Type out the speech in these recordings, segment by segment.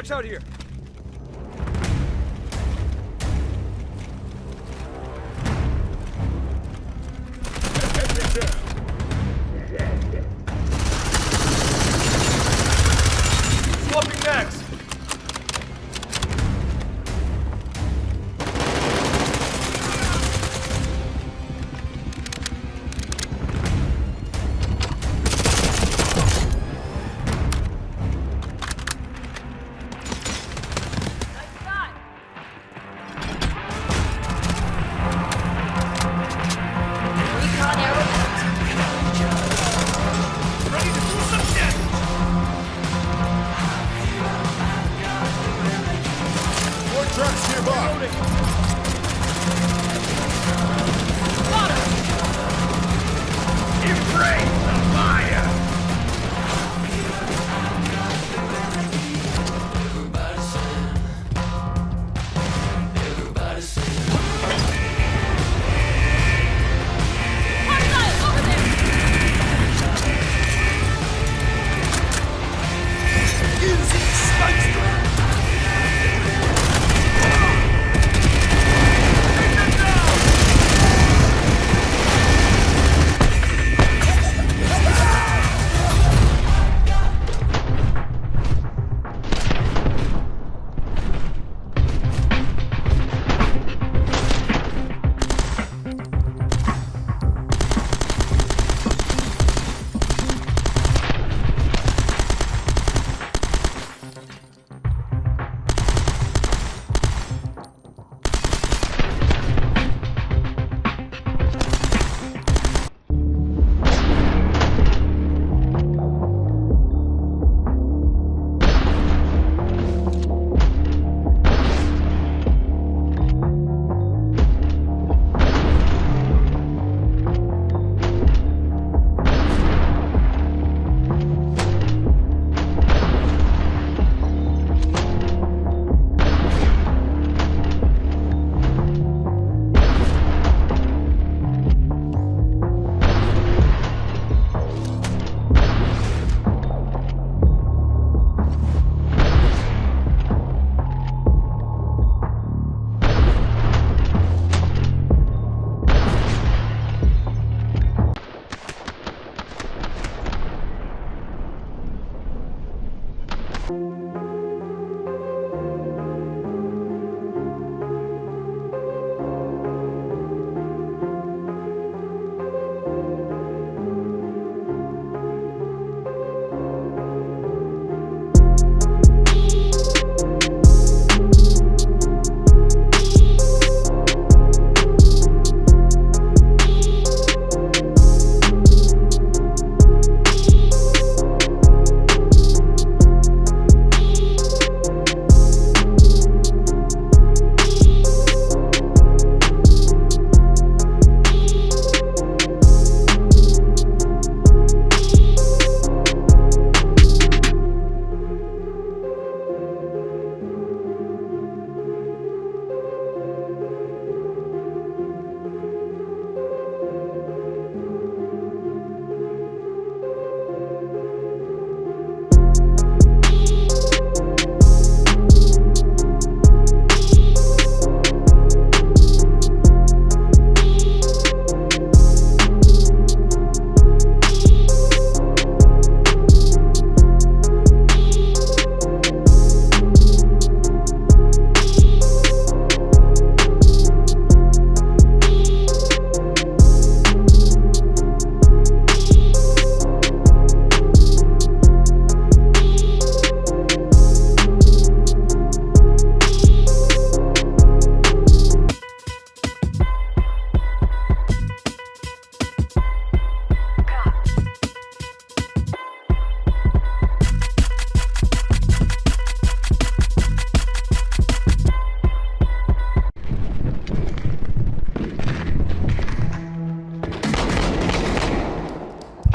Watch out here. Swapping next.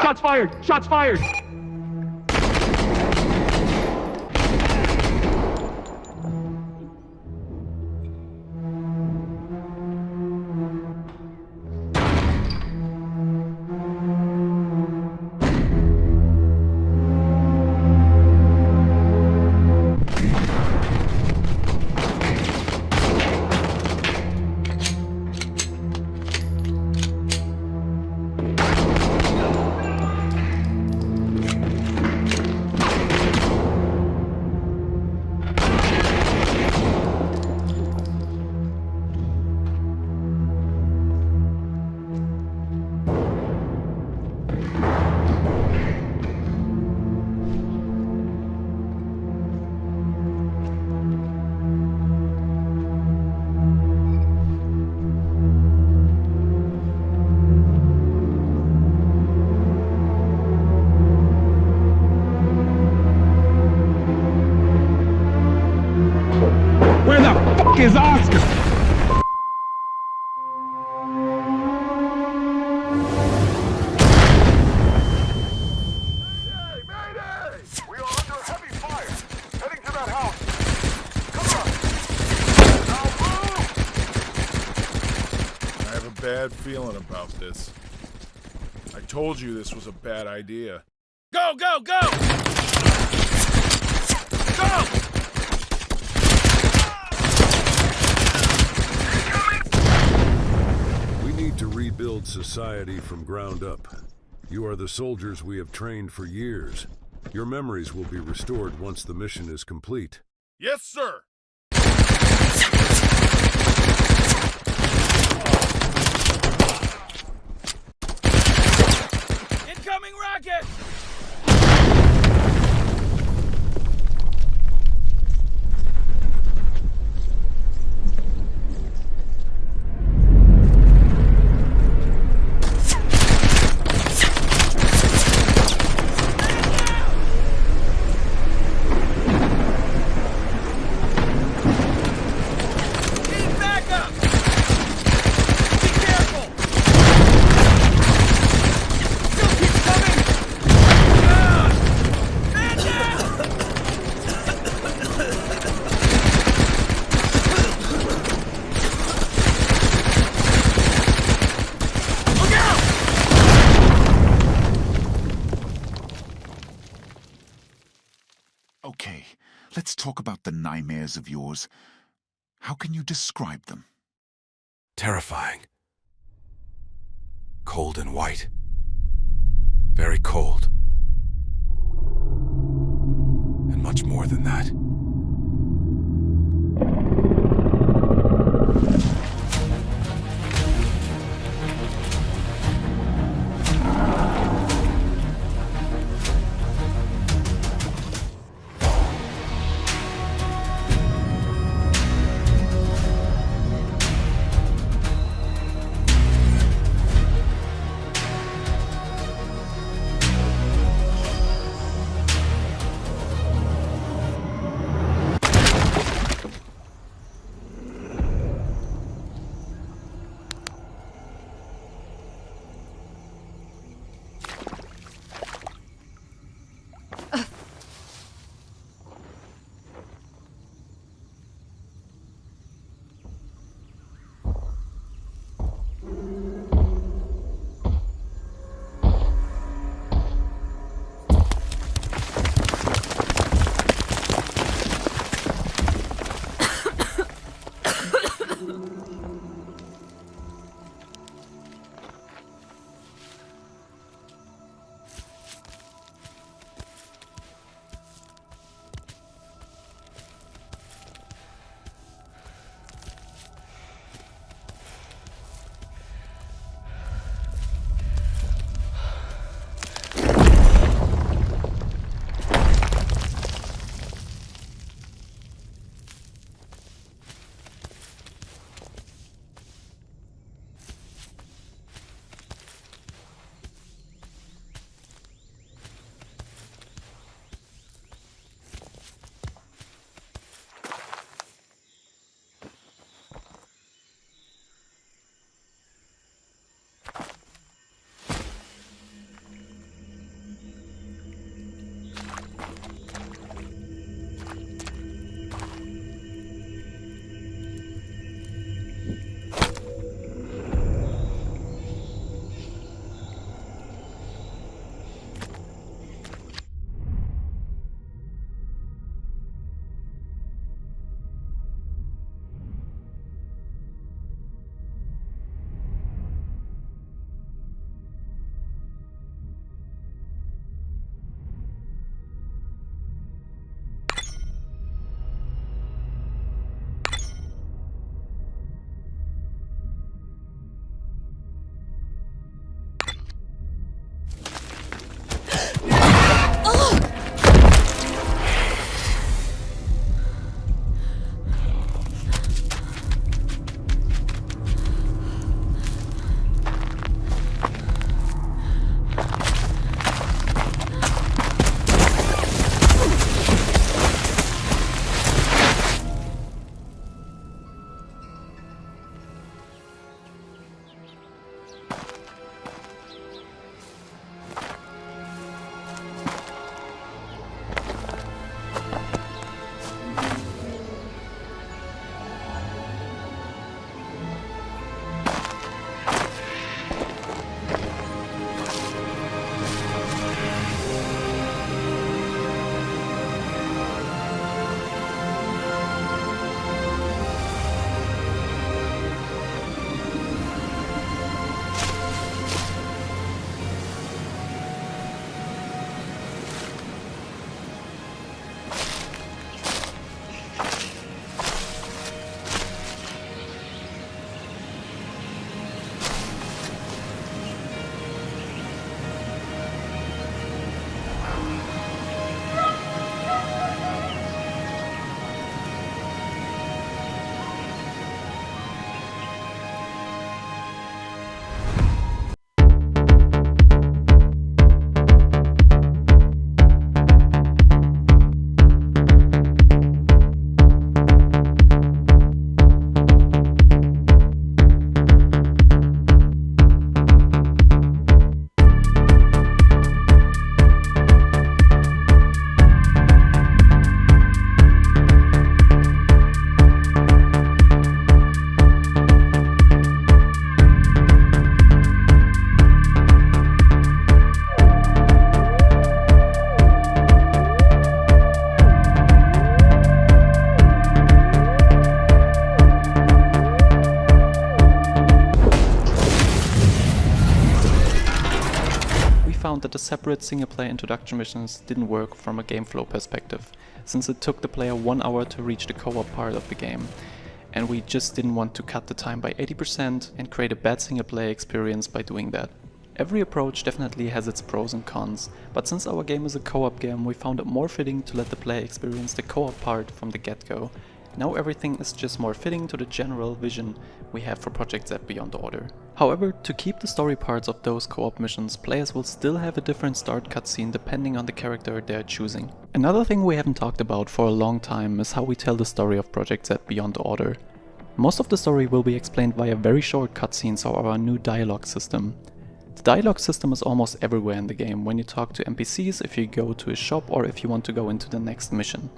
Shots fired! Shots fired! is Oscar? Hey, mayday! We are under heavy fire. Heading to that house. Come on. Now move! I have a bad feeling about this. I told you this was a bad idea. Go, go, go! Go! We need to rebuild society from ground up. You are the soldiers we have trained for years. Your memories will be restored once the mission is complete. Yes, sir! Incoming rocket! Okay, let's talk about the nightmares of yours. How can you describe them? Terrifying. Cold and white. Very cold. And much more than that. the separate single-player introduction missions didn't work from a game flow perspective, since it took the player 1 hour to reach the co-op part of the game, and we just didn't want to cut the time by 80% and create a bad single-player experience by doing that. Every approach definitely has its pros and cons, but since our game is a co-op game, we found it more fitting to let the player experience the co-op part from the get-go. Now everything is just more fitting to the general vision we have for Projekt Z Beyond Order. However, to keep the story parts of those co-op missions, players will still have a different start cutscene depending on the character they are choosing. Another thing we haven't talked about for a long time is how we tell the story of Projekt Z Beyond Order. Most of the story will be explained via very short cutscenes or our new dialogue system. The dialogue system is almost everywhere in the game when you talk to NPCs, if you go to a shop, or if you want to go into the next mission.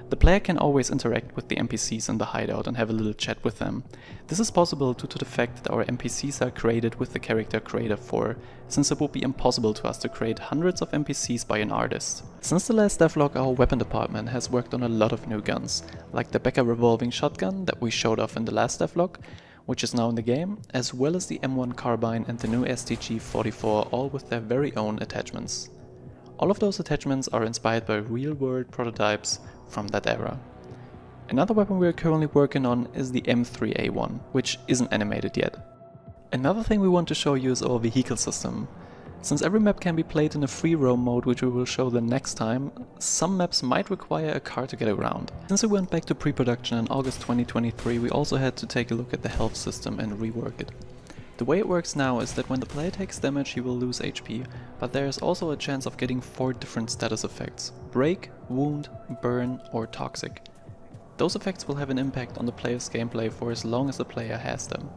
The player can always interact with the NPCs in the hideout and have a little chat with them. This is possible due to the fact that our NPCs are created with the character creator 4, since it would be impossible to us to create hundreds of NPCs by an artist. Since the last devlog, our weapon department has worked on a lot of new guns, like the Becker revolving shotgun that we showed off in the last devlog, which is now in the game, as well as the M1 carbine and the new STG-44, all with their very own attachments. All of those attachments are inspired by real-world prototypes from that era. Another weapon we are currently working on is the M3A1, which isn't animated yet. Another thing we want to show you is our vehicle system. Since every map can be played in a free roam mode, which we will show the next time, some maps might require a car to get around. Since we went back to pre-production in August 2023, we also had to take a look at the health system and rework it. The way it works now is that when the player takes damage he will lose HP, but there is also a chance of getting 4 different status effects: break, wound, burn or toxic. Those effects will have an impact on the player's gameplay for as long as the player has them.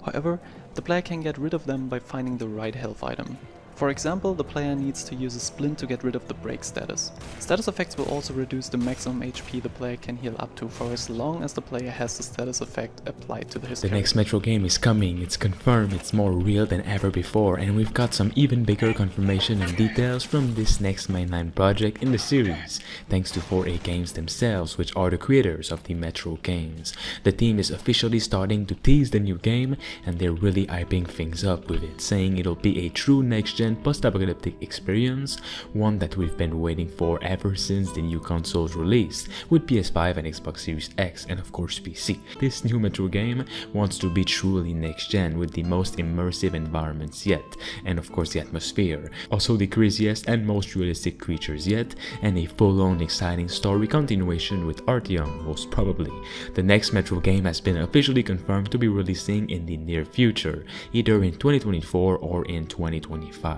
However, the player can get rid of them by finding the right health item. For example, the player needs to use a splint to get rid of the break status. Status effects will also reduce the maximum HP the player can heal up to for as long as the player has the status effect applied to his character. The next Metro game is coming, it's confirmed, it's more real than ever before, and we've got some even bigger confirmation and details from this next mainline project in the series, thanks to 4A Games themselves, which are the creators of the Metro games. The team is officially starting to tease the new game, and they're really hyping things up with it, saying it'll be a true next-gen post-apocalyptic experience, one that we've been waiting for ever since the new consoles released, with PS5 and Xbox Series X and of course PC. This new Metro game wants to be truly next-gen with the most immersive environments yet, and of course the atmosphere, also the craziest and most realistic creatures yet, and a full-on exciting story continuation with Artyom most probably. The next Metro game has been officially confirmed to be releasing in the near future, either in 2024 or in 2025.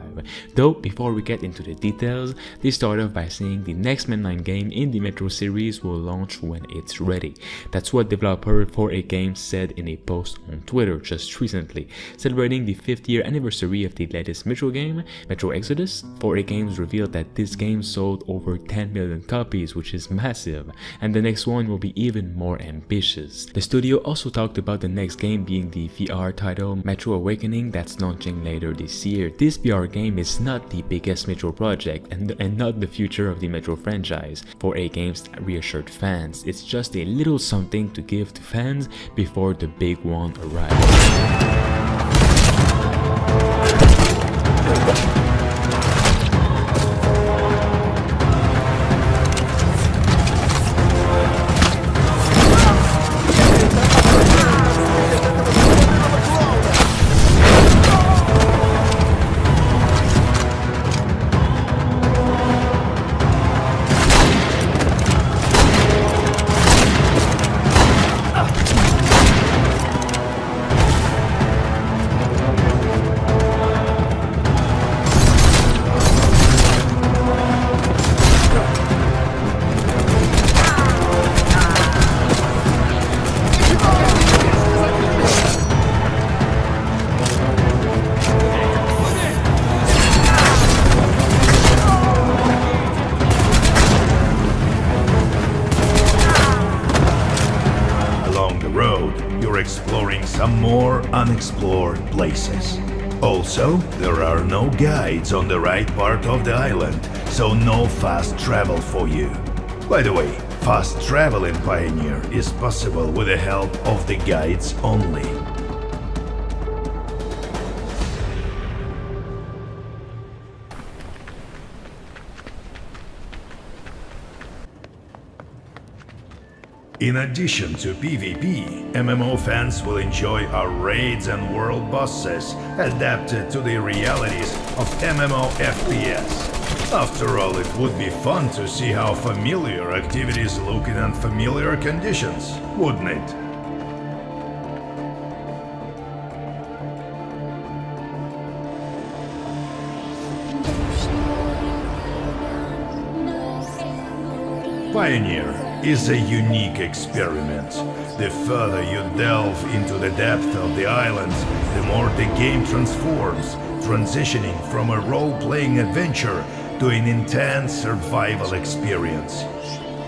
Though, before we get into the details, they start off by saying the next mainline game in the Metro series will launch when it's ready. That's what developer 4A Games said in a post on Twitter just recently. Celebrating the 5th year anniversary of the latest Metro game, Metro Exodus, 4A Games revealed that this game sold over 10 million copies, which is massive, and the next one will be even more ambitious. The studio also talked about the next game being the VR title Metro Awakening that's launching later this year. This VR game is not the biggest Metro project and not the future of the Metro franchise. 4A Games reassured fans, it's just a little something to give to fans before the big one arrives. Exploring some more unexplored places. Also, there are no guides on the right part of the island, so no fast travel for you. By the way, fast travel in Pioneer is possible with the help of the guides only. In addition to PvP, MMO fans will enjoy our raids and world bosses adapted to the realities of MMO FPS. After all, it would be fun to see how familiar activities look in unfamiliar conditions, wouldn't it? Pioneer is a unique experiment. The further you delve into the depth of the island, the more the game transforms, transitioning from a role-playing adventure to an intense survival experience.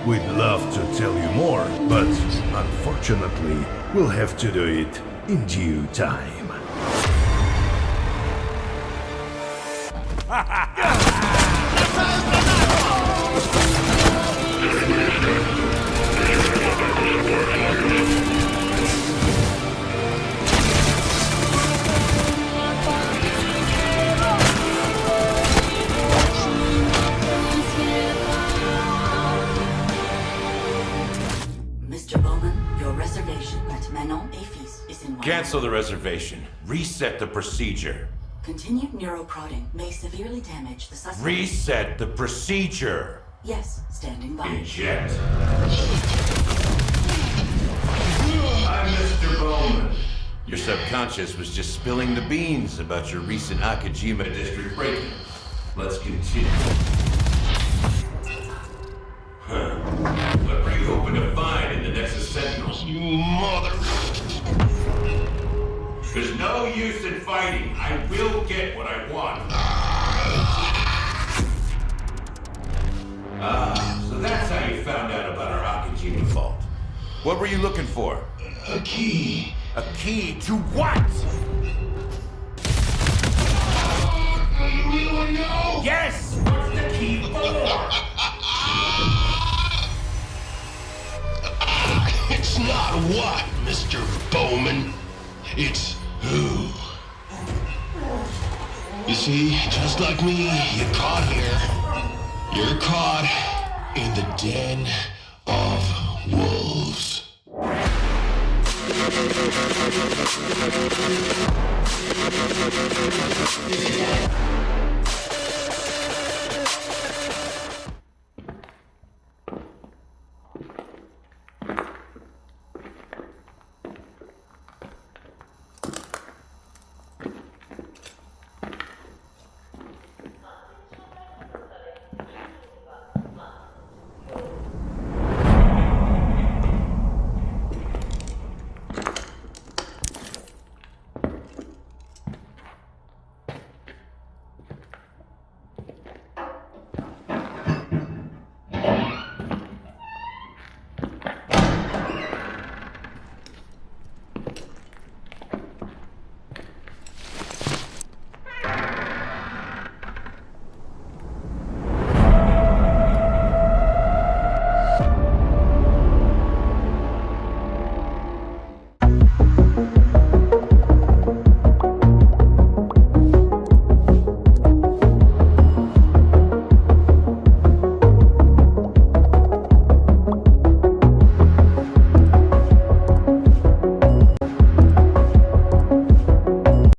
We'd love to tell you more, but unfortunately, we'll have to do it in due time. Mr. Bowman, your reservation at Manon Afis is in Cancel the reservation. Reset the procedure. Continued neuroprodding may severely damage the suspect. Reset the procedure. Yes, standing by. Eject. I'm Mr. Bowman. Your subconscious was just spilling the beans about your recent Akajima district break-in. Let's continue. What were you hoping to find in the Nexus Sentinels? You mother... There's no use in fighting. I will get what I want. So that's how you found out about our Akajima vault. What were you looking for? A key. A key to what? You really know? Yes! What's the key for? It's not what, Mr. Bowman. It's who. You see, just like me, you're caught here. You're caught in the den of wolves.